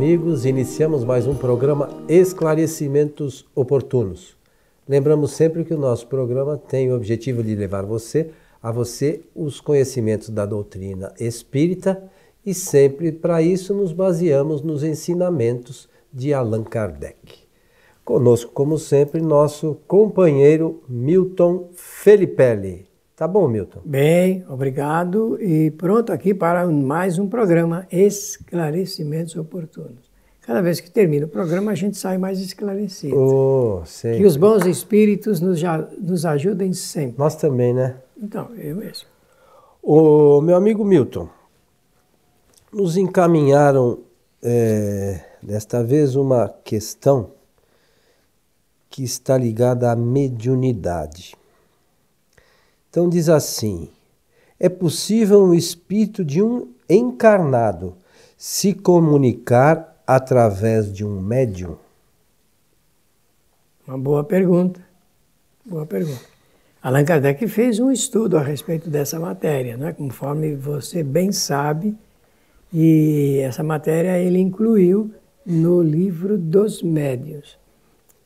amigos, iniciamos mais um programa Esclarecimentos Oportunos. Lembramos sempre que o nosso programa tem o objetivo de levar a você os conhecimentos da doutrina espírita e sempre para isso nos baseamos nos ensinamentos de Allan Kardec. Conosco, como sempre, nosso companheiro Milton Felipelli. Tá bom, Milton? Bem, obrigado e pronto aqui para mais um programa Esclarecimentos Oportunos. Cada vez que termina o programa a gente sai mais esclarecido. Sempre. Que os bons espíritos nos ajudem sempre. Nós também, né? Então, eu mesmo. O meu amigo Milton, nos encaminharam desta vez uma questão que está ligada à mediunidade. Então diz assim: é possível um espírito de um encarnado se comunicar através de um médium? Uma boa pergunta. Boa pergunta. Allan Kardec fez um estudo a respeito dessa matéria, né? Conforme você bem sabe, e essa matéria ele incluiu no livro dos Médiuns.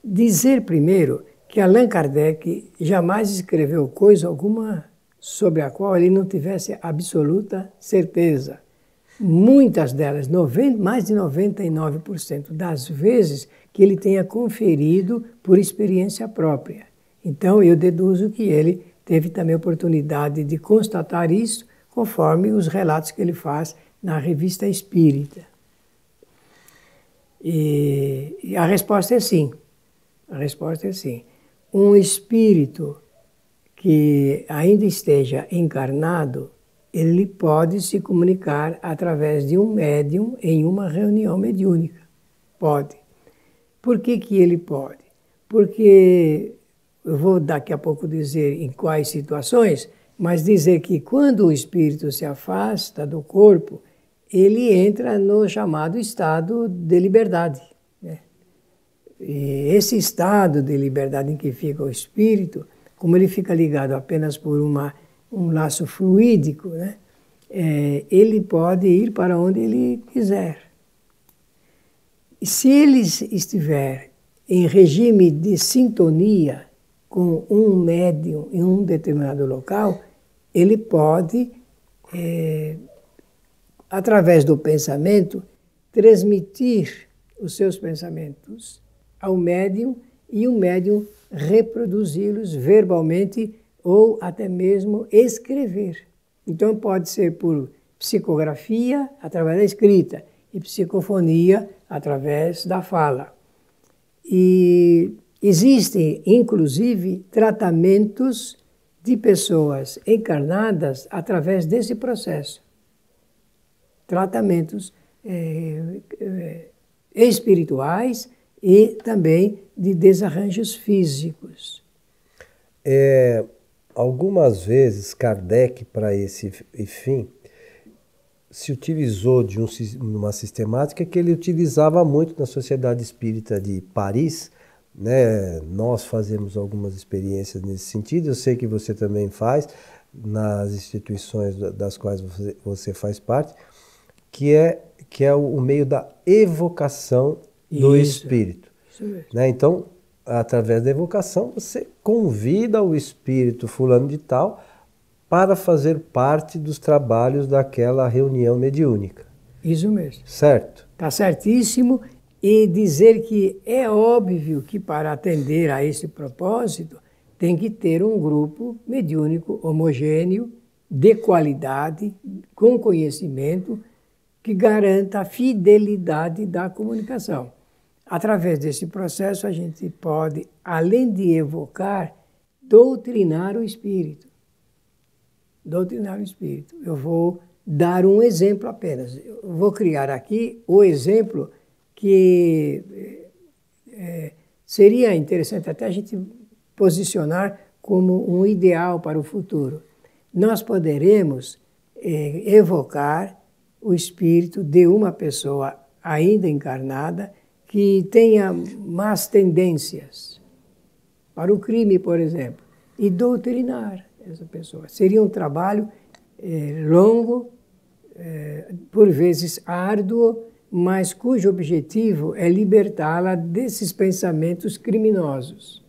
Dizer primeiro que Allan Kardec jamais escreveu coisa alguma sobre a qual ele não tivesse absoluta certeza. Muitas delas, mais de 99% das vezes que ele tenha conferido por experiência própria. Então eu deduzo que ele teve também a oportunidade de constatar isso conforme os relatos que ele faz na Revista Espírita. E a resposta é sim. A resposta é sim. Um espírito que ainda esteja encarnado, ele pode se comunicar através de um médium em uma reunião mediúnica. Pode. Por que que ele pode? Porque, eu vou daqui a pouco dizer em quais situações, mas dizer que quando o espírito se afasta do corpo, ele entra no chamado estado de liberdade. E esse estado de liberdade em que fica o espírito, como ele fica ligado apenas por um laço fluídico, né? Ele pode ir para onde ele quiser. E se ele estiver em regime de sintonia com um médium em um determinado local, ele pode, através do pensamento, transmitir os seus pensamentos ao médium e o médium reproduzi-los verbalmente ou até mesmo escrever. Então pode ser por psicografia, através da escrita, e psicofonia, através da fala. E existem, inclusive, tratamentos de pessoas encarnadas através desse processo. Tratamentos espirituais e também de desarranjos físicos. Algumas vezes Kardec, para esse fim, se utilizou de uma sistemática que ele utilizava muito na Sociedade Espírita de Paris, né? Nós fazemos algumas experiências nesse sentido, eu sei que você também faz, nas instituições das quais você faz parte, que é o meio da evocação do espírito. Isso mesmo. Né? Então, através da evocação, você convida o espírito fulano de tal para fazer parte dos trabalhos daquela reunião mediúnica. Isso mesmo. Certo? Está certíssimo. E dizer que é óbvio que para atender a esse propósito tem que ter um grupo mediúnico homogêneo, de qualidade, com conhecimento, que garanta a fidelidade da comunicação. Através desse processo, a gente pode, além de evocar, doutrinar o espírito. Doutrinar o espírito. Eu vou dar um exemplo apenas. Eu vou criar aqui o exemplo que seria interessante até a gente posicionar como um ideal para o futuro. Nós poderemos evocar o espírito de uma pessoa ainda encarnada que tenha más tendências para o crime, por exemplo, e doutrinar essa pessoa. Seria um trabalho longo, por vezes árduo, mas cujo objetivo é libertá-la desses pensamentos criminosos.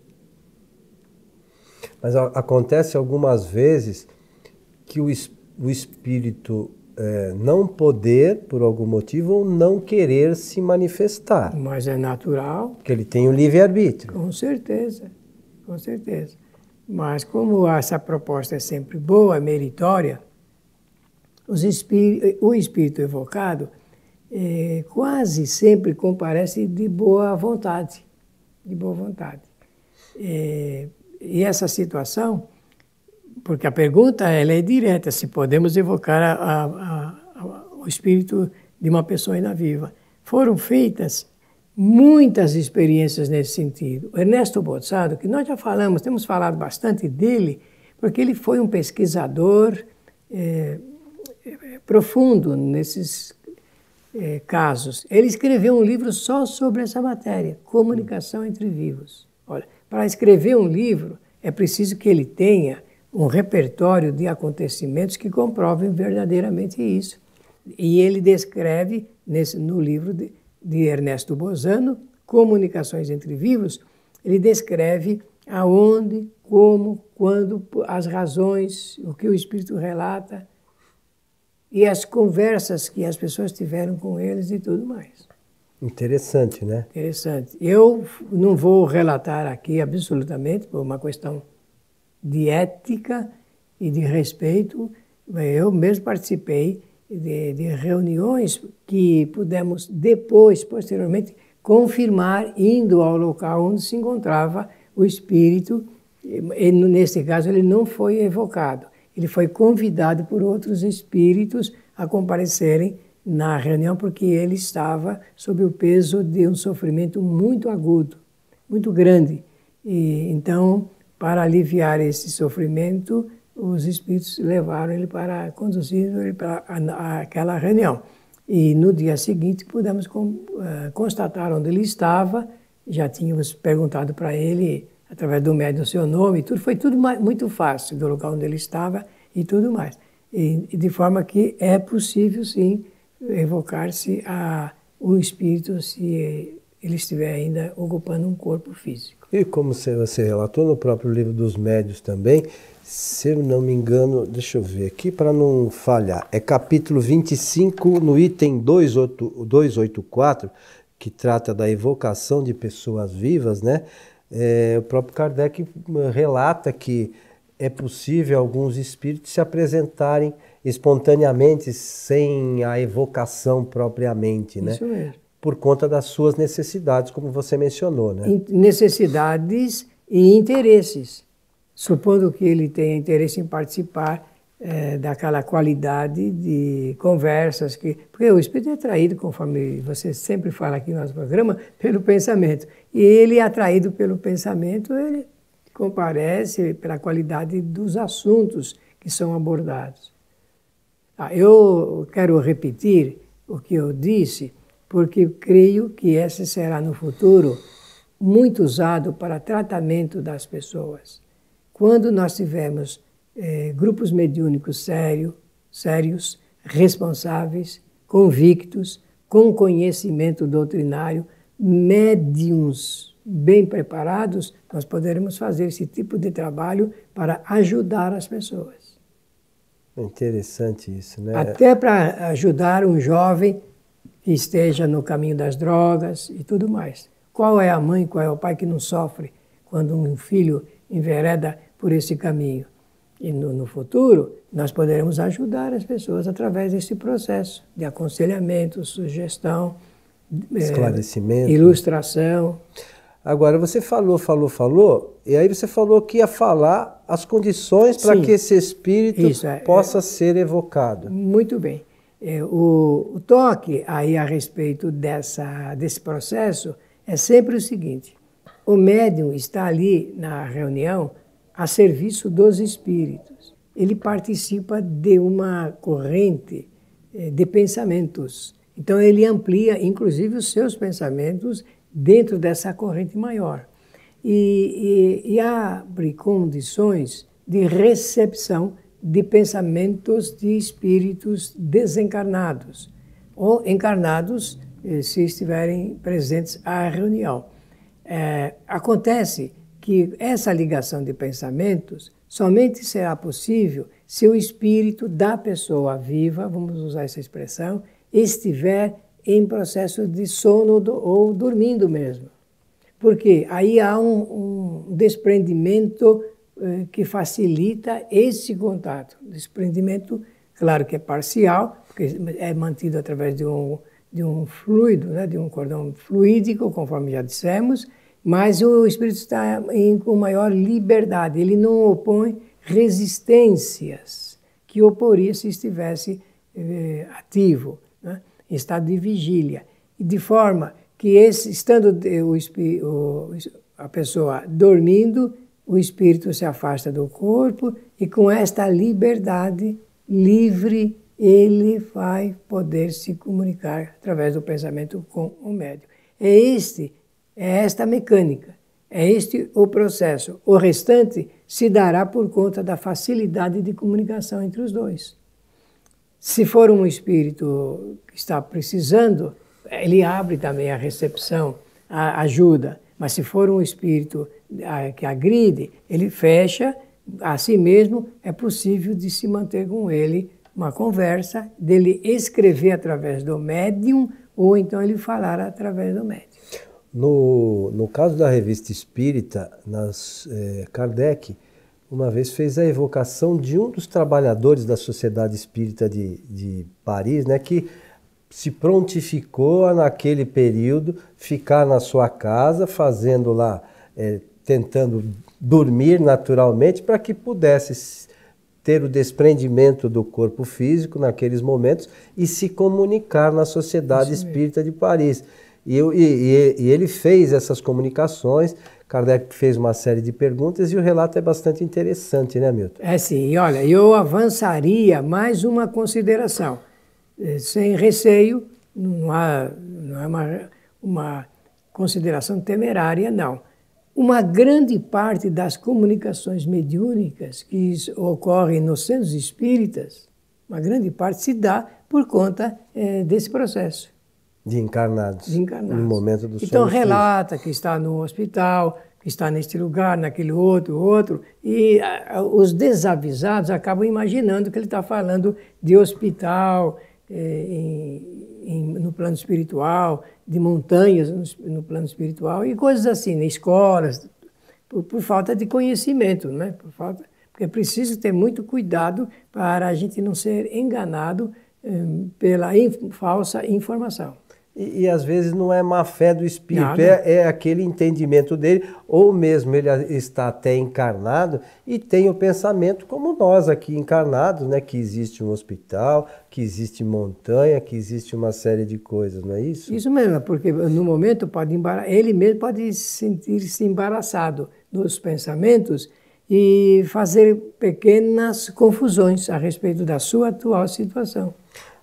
Mas acontece algumas vezes que o espírito não poder, por algum motivo, ou não querer se manifestar. Mas é natural. Porque ele tem o livre-arbítrio. Com certeza, com certeza. Mas como essa proposta é sempre boa, meritória, o espírito evocado quase sempre comparece de boa vontade. De boa vontade. E essa situação, porque a pergunta ela é direta, se podemos evocar o espírito de uma pessoa ainda viva. Foram feitas muitas experiências nesse sentido. Ernesto Bozzato, que nós já falamos, temos falado bastante dele, porque ele foi um pesquisador profundo nesses casos. Ele escreveu um livro só sobre essa matéria, Comunicação entre Vivos. Olha, para escrever um livro é preciso que ele tenha um repertório de acontecimentos que comprovem verdadeiramente isso. E ele descreve no livro de Ernesto Bozano, Comunicações entre Vivos, ele descreve aonde, como, quando, as razões, o que o espírito relata e as conversas que as pessoas tiveram com eles e tudo mais. Interessante, né? Interessante. Eu não vou relatar aqui absolutamente, por uma questão de ética e de respeito. Eu mesmo participei de reuniões que pudemos depois, posteriormente, confirmar indo ao local onde se encontrava o espírito. E, nesse caso, ele não foi evocado. Ele foi convidado por outros espíritos a comparecerem na reunião porque ele estava sob o peso de um sofrimento muito agudo, muito grande. E, então, para aliviar esse sofrimento, os espíritos levaram ele para, conduziram ele para aquela reunião. E no dia seguinte pudemos constatar onde ele estava, já tínhamos perguntado para ele, através do médium, o seu nome, tudo, foi tudo muito fácil, do lugar onde ele estava e tudo mais. E de forma que é possível, sim, evocar-se o espírito se ele estiver ainda ocupando um corpo físico. E como você relatou no próprio livro dos médiuns também, se eu não me engano, deixa eu ver aqui para não falhar, é capítulo 25, no item 284, que trata da evocação de pessoas vivas, né? O próprio Kardec relata que é possível alguns espíritos se apresentarem espontaneamente, sem a evocação propriamente, né? Isso mesmo. Por conta das suas necessidades, como você mencionou, né? Necessidades e interesses. Supondo que ele tenha interesse em participar daquela qualidade de conversas, porque o espírito é atraído, conforme você sempre fala aqui no nosso programa, pelo pensamento. E ele é atraído pelo pensamento, ele comparece pela qualidade dos assuntos que são abordados. Eu quero repetir o que eu disse, porque creio que esse será no futuro muito usado para tratamento das pessoas. Quando nós tivermos grupos mediúnicos sérios, responsáveis, convictos, com conhecimento doutrinário, médiuns bem preparados, nós poderemos fazer esse tipo de trabalho para ajudar as pessoas. É interessante isso, né? Até para ajudar um jovem que esteja no caminho das drogas e tudo mais. Qual é a mãe, qual é o pai que não sofre quando um filho envereda por esse caminho? E no futuro, nós poderemos ajudar as pessoas através desse processo de aconselhamento, sugestão, esclarecimento, ilustração. Agora, você falou, e aí você falou que ia falar as condições para que esse espírito possa ser evocado. Muito bem. O toque aí a respeito desse processo é sempre o seguinte: o médium está ali na reunião a serviço dos espíritos. Ele participa de uma corrente de pensamentos. Então ele amplia, inclusive, os seus pensamentos dentro dessa corrente maior. E abre condições de recepção de pensamentos de espíritos desencarnados ou encarnados se estiverem presentes à reunião. Acontece que essa ligação de pensamentos somente será possível se o espírito da pessoa viva, vamos usar essa expressão, estiver em processo de sono ou dormindo mesmo. Porque aí há um desprendimento que facilita esse contato. Desprendimento, claro que é parcial, porque é mantido através de um fluido, né, de um cordão fluídico, conforme já dissemos, mas o espírito está com maior liberdade, ele não opõe resistências que oporia se estivesse ativo, né, em estado de vigília. E de forma que, estando a pessoa dormindo, o espírito se afasta do corpo e com esta liberdade livre, ele vai poder se comunicar através do pensamento com o médium. É esta mecânica, é este o processo. O restante se dará por conta da facilidade de comunicação entre os dois. Se for um espírito que está precisando, ele abre também a recepção, a ajuda. Mas se for um espírito que agride, ele fecha. Assim mesmo, é possível de se manter com ele uma conversa, dele escrever através do médium ou então ele falar através do médium. No caso da Revista Espírita, Kardec uma vez fez a evocação de um dos trabalhadores da Sociedade Espírita de Paris, né, que se prontificou a, naquele período, ficar na sua casa, fazendo lá, tentando dormir naturalmente, para que pudesse ter o desprendimento do corpo físico naqueles momentos e se comunicar na Sociedade Espírita de Paris. E ele fez essas comunicações, Kardec fez uma série de perguntas e o relato é bastante interessante, né, Milton? É sim, e olha, eu avançaria mais uma consideração. Sem receio, não é uma consideração temerária, não. Uma grande parte das comunicações mediúnicas que ocorrem nos centros espíritas, uma grande parte se dá por conta desse processo. De encarnados. No momento do sono. Então relata que está no hospital, que está neste lugar, naquele outro, e os desavisados acabam imaginando que ele está falando de hospital, no plano espiritual, de montanhas no plano espiritual e coisas assim, né? Escolas, por falta de conhecimento, né? Porque é preciso ter muito cuidado para a gente não ser enganado pela falsa informação. E às vezes não é má fé do espírito, é aquele entendimento dele, ou mesmo ele está até encarnado e tem o pensamento como nós aqui encarnados, né? Que existe um hospital, que existe montanha, que existe uma série de coisas, não é isso? Isso mesmo, porque no momento ele mesmo pode sentir-se embaraçado nos pensamentos e fazer pequenas confusões a respeito da sua atual situação.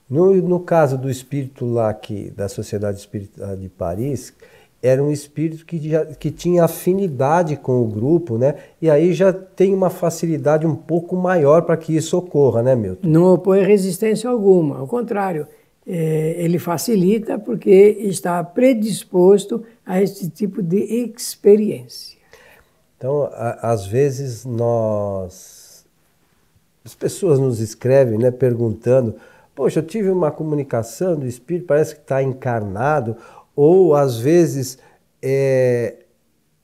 No caso do espírito lá da Sociedade Espírita de Paris, era um espírito que tinha afinidade com o grupo, né? E aí já tem uma facilidade um pouco maior para que isso ocorra, né, Milton? Não opõe resistência alguma, ao contrário, ele facilita porque está predisposto a esse tipo de experiência. Então, às vezes as pessoas nos escrevem, né, perguntando: poxa, eu tive uma comunicação do espírito, parece que está encarnado. Ou, às vezes,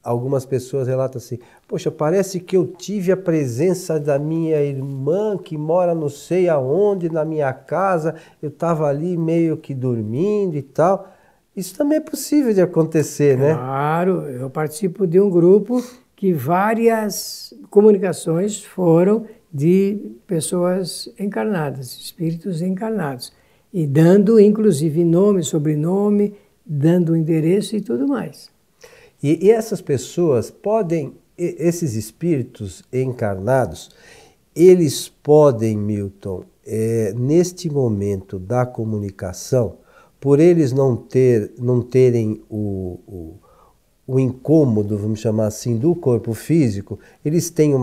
algumas pessoas relatam assim: poxa, parece que eu tive a presença da minha irmã que mora não sei aonde, na minha casa, eu estava ali meio que dormindo e tal. Isso também é possível de acontecer, né? Claro, eu participo de um grupo que várias comunicações foram de pessoas encarnadas, espíritos encarnados, e dando inclusive nome, sobrenome, dando endereço e tudo mais. E essas pessoas esses espíritos encarnados, eles podem, Milton, neste momento da comunicação, por eles não terem o incômodo, vamos chamar assim, do corpo físico, eles têm o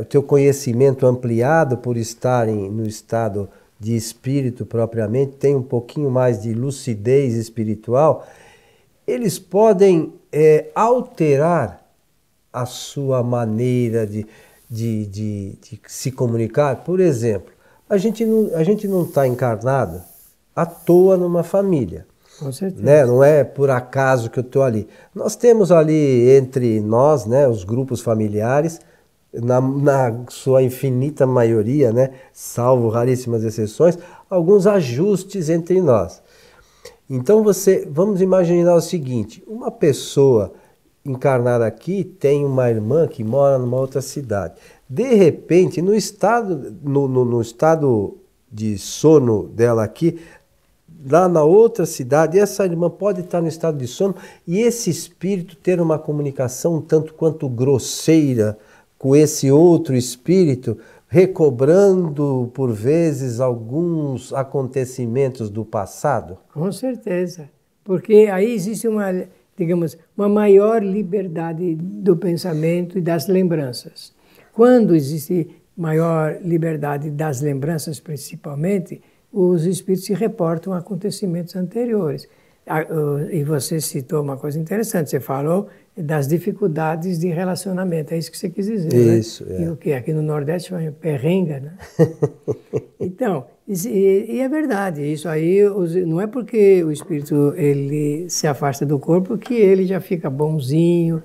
teu conhecimento ampliado por estarem no estado de espírito propriamente, tem um pouquinho mais de lucidez espiritual, eles podem alterar a sua maneira de se comunicar. Por exemplo, a gente não está encarnado à toa numa família. Com certeza. Né? Não é por acaso que eu estou ali. Nós temos ali entre nós, né, os grupos familiares, na sua infinita maioria, né, salvo raríssimas exceções, alguns ajustes entre nós. Então vamos imaginar o seguinte, uma pessoa encarnada aqui tem uma irmã que mora numa outra cidade. De repente, no estado de sono dela aqui, lá na outra cidade, essa irmã pode estar no estado de sono e esse espírito ter uma comunicação um tanto quanto grosseira com esse outro espírito, recobrando por vezes alguns acontecimentos do passado? Com certeza, porque aí existe uma maior liberdade do pensamento e das lembranças. Quando existe maior liberdade das lembranças, principalmente, os espíritos se reportam a acontecimentos anteriores. E você citou uma coisa interessante, você falou das dificuldades de relacionamento, é isso que você quis dizer, isso, né? E o que aqui no Nordeste chama perrenga, né? Então, e é verdade, isso aí não é porque o espírito ele se afasta do corpo que ele já fica bonzinho,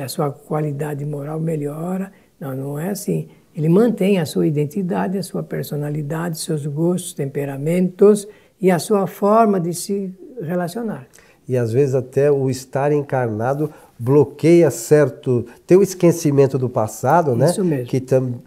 a sua qualidade moral melhora, não é assim. Ele mantém a sua identidade, a sua personalidade, seus gostos, temperamentos e a sua forma de se relacionar. E às vezes até o estar encarnado bloqueia tem o esquecimento do passado, né? Isso mesmo.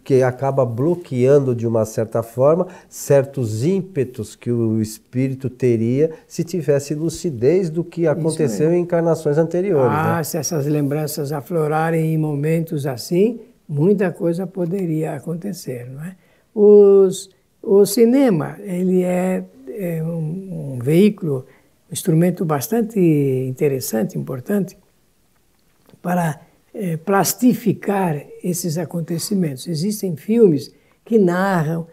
Que acaba bloqueando de uma certa forma certos ímpetos que o espírito teria se tivesse lucidez do que aconteceu em encarnações anteriores. Né? Se essas lembranças aflorarem em momentos assim, muita coisa poderia acontecer, não é? O cinema, ele é um veículo, um instrumento bastante interessante, importante, para plastificar esses acontecimentos. Existem filmes que narram,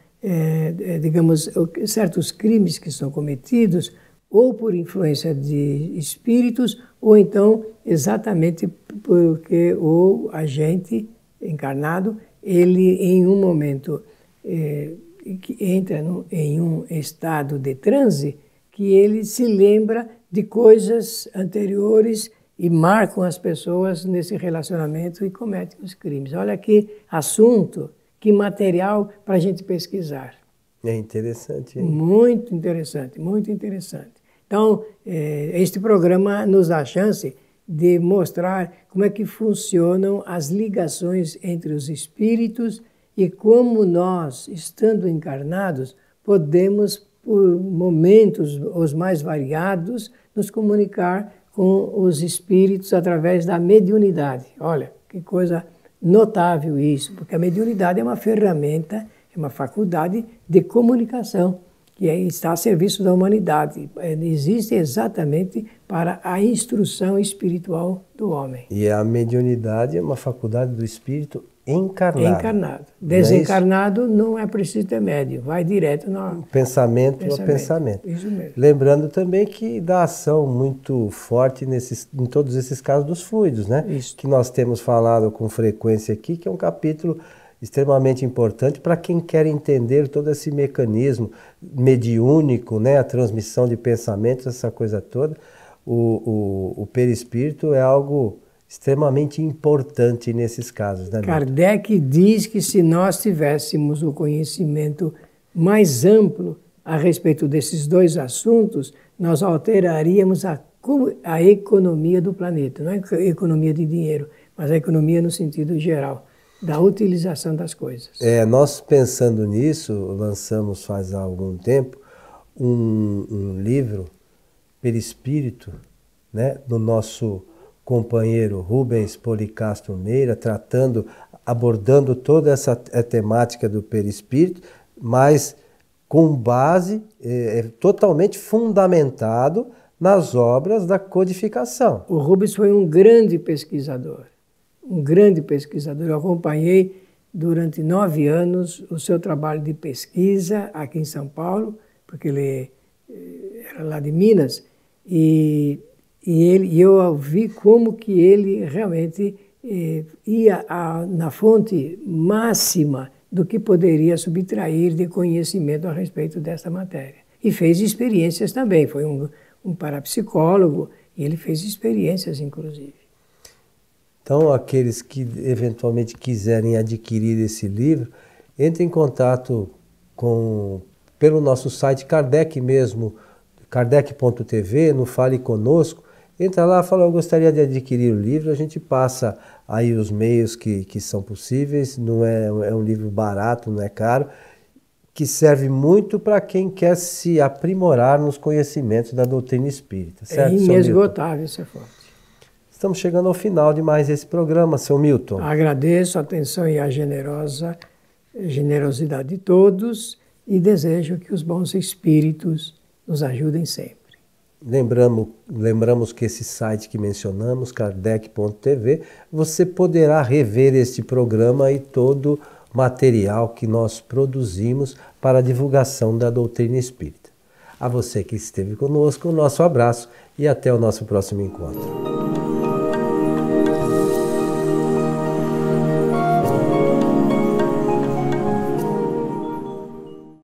digamos, certos crimes que são cometidos ou por influência de espíritos ou então exatamente porque o agente encarnado, ele em um momento que entra em um estado de transe que ele se lembra de coisas anteriores e marcam as pessoas nesse relacionamento e cometem os crimes. Olha que assunto, que material para a gente pesquisar. É interessante, hein? Muito interessante, muito interessante. Então, este programa nos dá a chance de mostrar como é que funcionam as ligações entre os espíritos e como nós, estando encarnados, podemos, por momentos os mais variados, nos comunicar com os espíritos através da mediunidade. Olha, que coisa notável isso, porque a mediunidade é uma ferramenta, é uma faculdade de comunicação que está a serviço da humanidade. Existe exatamente para a instrução espiritual do homem. E a mediunidade é uma faculdade do espírito encarnado. Encarnado. Desencarnado não é preciso ter médium, vai direto no pensamento a pensamento. Isso mesmo. Lembrando também que dá ação muito forte em todos esses casos dos fluidos, né? Isso. Que nós temos falado com frequência aqui, que é um capítulo extremamente importante para quem quer entender todo esse mecanismo mediúnico, né? A transmissão de pensamentos, essa coisa toda. O perispírito é algo extremamente importante nesses casos, né? Kardec diz que se nós tivéssemos o conhecimento mais amplo a respeito desses dois assuntos, nós alteraríamos a economia do planeta. Não é a economia de dinheiro, mas a economia no sentido geral, da utilização das coisas. Nós pensando nisso, lançamos faz algum tempo um livro, Perispírito, né, do nosso companheiro Rubens Policastro Meira, abordando toda essa temática do perispírito, mas com base totalmente fundamentado nas obras da codificação. O Rubens foi um grande pesquisador, um grande pesquisador. Eu acompanhei durante 9 anos, o seu trabalho de pesquisa aqui em São Paulo, porque ele era lá de Minas, e eu vi como que ele realmente ia na fonte máxima do que poderia subtrair de conhecimento a respeito dessa matéria. E fez experiências também, foi um parapsicólogo, e ele fez experiências, inclusive. Então, aqueles que eventualmente quiserem adquirir esse livro, entrem em contato pelo nosso site Kardec mesmo, kardec.tv, no Fale Conosco. Entra lá e fala, eu gostaria de adquirir o livro, a gente passa aí os meios que são possíveis, não é um livro barato, não é caro, que serve muito para quem quer se aprimorar nos conhecimentos da doutrina espírita. Certo, é inesgotável essa fonte. Estamos chegando ao final de mais esse programa, seu Milton. Agradeço a atenção e a generosidade de todos e desejo que os bons espíritos nos ajudem sempre. Lembramos que esse site que mencionamos, kardec.tv, você poderá rever este programa e todo o material que nós produzimos para a divulgação da doutrina espírita. A você que esteve conosco, o nosso abraço e até o nosso próximo encontro.